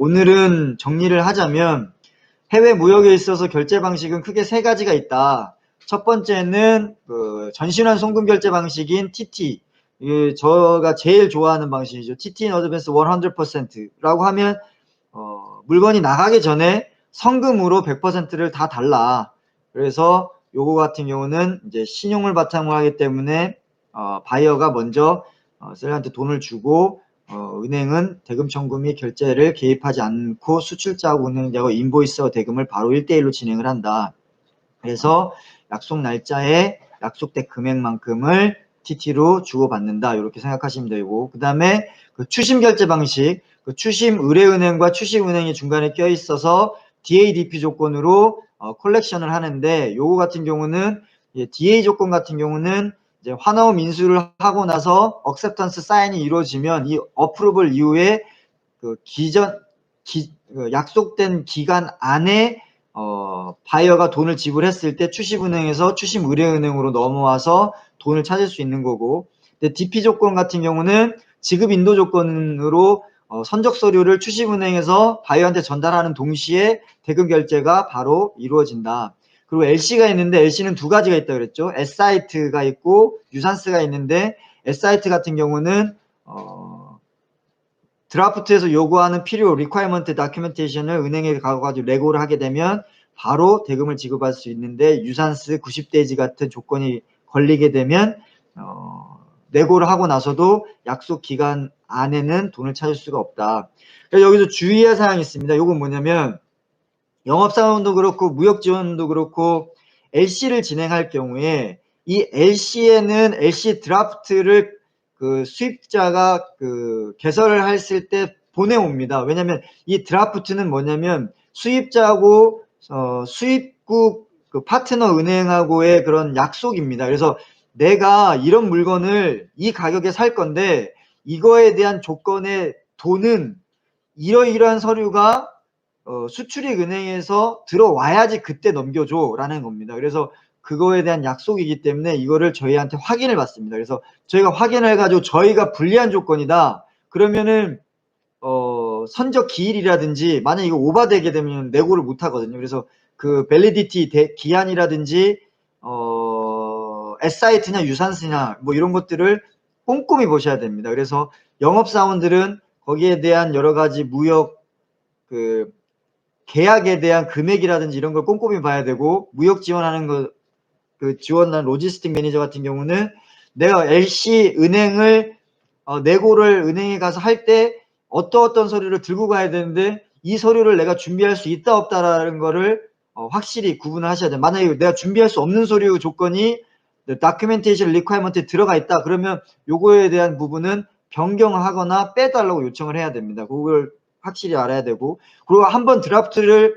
오늘은 정리를 하자면 해외 무역에 있어서 결제 방식은 크게 세 가지가 있다. 첫 번째는 전신환 송금 결제 방식인 TT. 저가 제일 좋아하는 방식이죠. TT in advance 100%라고 하면 물건이 나가기 전에 성금으로 100%를 다 달라. 그래서 요거 같은 경우는 이제 신용을 바탕으로 하기 때문에 바이어가 먼저 셀러한테 돈을 주고 은행은 대금 청구 및 결제를 개입하지 않고 수출자하고 운행자하고 인보이스와 대금을 바로 1대1로 진행을 한다. 그래서 약속 날짜에 약속된 금액만큼을 TT로 주고받는다. 이렇게 생각하시면 되고, 그 다음에 그 추심 결제 방식, 그 추심 의뢰은행과 추심은행이 중간에 껴 있어서 DADP 조건으로 콜렉션을 하는데, 요거 같은 경우는 DA 조건 같은 경우는 이제 환호음 인수를 하고 나서 억셉턴스 사인이 이루어지면 이 어프로벌 이후에 그 약속된 기간 안에 바이어가 돈을 지불했을 때 추심은행에서 추심의뢰은행으로 넘어와서 돈을 찾을 수 있는 거고, 근데 DP 조건 같은 경우는 지급 인도 조건으로 선적 서류를 추심은행에서 바이어한테 전달하는 동시에 대금 결제가 바로 이루어진다. 그리고 LC가 있는데 LC는 두 가지가 있다 그랬죠. S사이트가 있고 유산스가 있는데 S사이트 같은 경우는 드라프트에서 요구하는 필요 리ኳ이먼트 다큐멘테이션을 은행에 가가지고 레고를 하게 되면 바로 대금을 지급할 수 있는데, 유산스 90데이지 같은 조건이 걸리게 되면 레고를 하고 나서도 약속 기간 안에는 돈을 찾을 수가 없다. 여기서 주의할 사항이 있습니다. 요건 뭐냐면 영업사원도 그렇고 무역지원도 그렇고 LC를 진행할 경우에 이 LC에는 LC 드라프트를 그 수입자가 그 개설을 했을 때 보내옵니다. 왜냐면 이 드라프트는 뭐냐면 수입자하고 수입국 그 파트너 은행하고의 그런 약속입니다. 그래서 내가 이런 물건을 이 가격에 살 건데 이거에 대한 조건의 돈은 이러이러한 서류가 수출입 은행에서 들어와야지 그때 넘겨줘 라는 겁니다. 그래서 그거에 대한 약속이기 때문에 이거를 저희한테 확인을 받습니다. 그래서 저희가 확인을 해가지고 저희가 불리한 조건이다 그러면은 선적 기일이라든지 만약 이거 오바되게 되면 내고를 못 하거든요. 그래서 그 밸리디티 기한이라든지 S사이트냐 유산스냐 뭐 이런 것들을 꼼꼼히 보셔야 됩니다. 그래서 영업사원들은 거기에 대한 여러 가지 무역 그 계약에 대한 금액이라든지 이런 걸 꼼꼼히 봐야 되고, 무역 지원하는 거 그 지원하는 로지스틱 매니저 같은 경우는 내가 LC 은행을 내고를 은행에 가서 할 때 어떤 서류를 들고 가야 되는데 이 서류를 내가 준비할 수 있다 없다라는 거를 확실히 구분을 하셔야 돼요. 만약에 내가 준비할 수 없는 서류 조건이 다큐멘테이션 리퀘어먼트에 들어가 있다 그러면 요거에 대한 부분은 변경하거나 빼달라고 요청을 해야 됩니다. 그걸 확실히 알아야 되고, 그리고 한번 드라프트를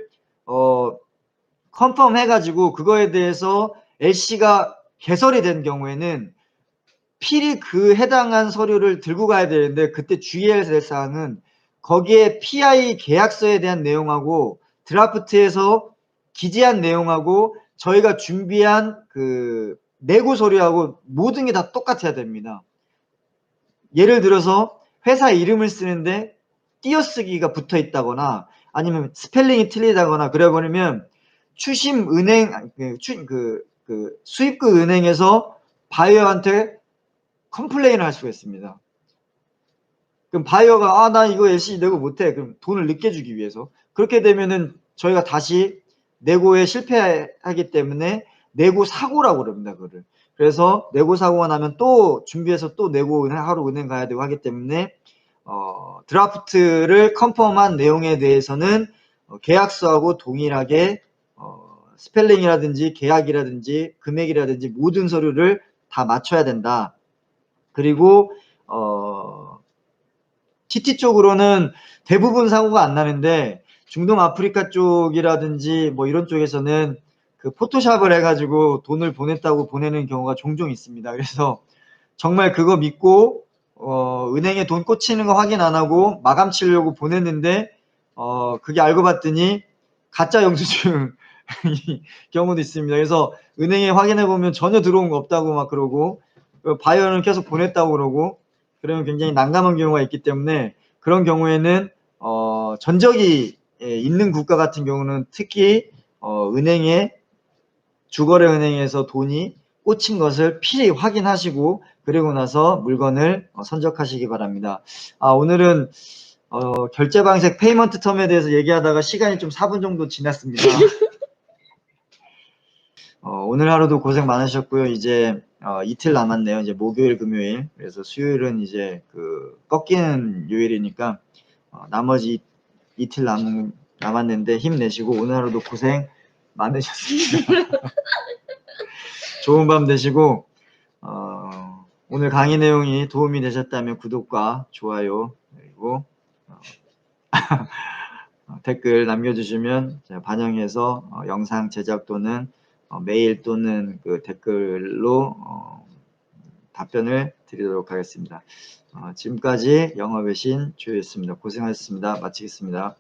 컨펌 해가지고 그거에 대해서 LC가 개설이 된 경우에는 필히 그 해당한 서류를 들고 가야 되는데, 그때 주의해야 될 사항은 거기에 PI 계약서에 대한 내용하고 드라프트에서 기재한 내용하고 저희가 준비한 그 내고 서류하고 모든 게 다 똑같아야 됩니다. 예를 들어서 회사 이름을 쓰는데 띄어쓰기가 붙어 있다거나 아니면 스펠링이 틀리다거나 그래버리면 추심은행 수입국 은행에서 바이어한테 컴플레인을 할 수가 있습니다. 그럼 바이어가 나 이거 LC 내고 못해. 그럼 돈을 늦게 주기 위해서. 그렇게 되면은 저희가 다시 내고에 실패하기 때문에 내고 사고라고 그럽니다. 그거를. 그래서 내고 사고가 나면 또 준비해서 또 내고 하루 은행 가야 되고 하기 때문에 드라프트를 컨펌한 내용에 대해서는 계약서하고 동일하게 스펠링이라든지 계약이라든지 금액이라든지 모든 서류를 다 맞춰야 된다. 그리고 TT 쪽으로는 대부분 사고가 안 나는데 중동 아프리카 쪽이라든지 뭐 이런 쪽에서는 그 포토샵을 해가지고 돈을 보냈다고 보내는 경우가 종종 있습니다. 그래서 정말 그거 믿고 은행에 돈 꽂히는 거 확인 안 하고 마감 치려고 보냈는데 그게 알고 봤더니 가짜 영수증 경우도 있습니다. 그래서 은행에 확인해 보면 전혀 들어온 거 없다고 막 그러고 바이어는 계속 보냈다고 그러고, 그러면 굉장히 난감한 경우가 있기 때문에 그런 경우에는 전적이 있는 국가 같은 경우는 특히 은행에 주거래 은행에서 돈이 꽂힌 것을 필히 확인하시고 그리고 나서 물건을 선적하시기 바랍니다. 오늘은 결제 방식 페이먼트 텀에 대해서 얘기하다가 시간이 좀 4분 정도 지났습니다. 오늘 하루도 고생 많으셨고요. 이제 이틀 남았네요. 이제 목요일, 금요일. 그래서 수요일은 이제 그 꺾이는 요일이니까 나머지 이틀 남았는데 힘내시고 오늘 하루도 고생 많으셨습니다. 좋은 밤 되시고 오늘 강의 내용이 도움이 되셨다면 구독과 좋아요 그리고 댓글 남겨주시면 제가 반영해서 영상 제작 또는 메일 또는 그 댓글로 답변을 드리도록 하겠습니다. 지금까지 영업의 신 주였습니다. 고생하셨습니다. 마치겠습니다.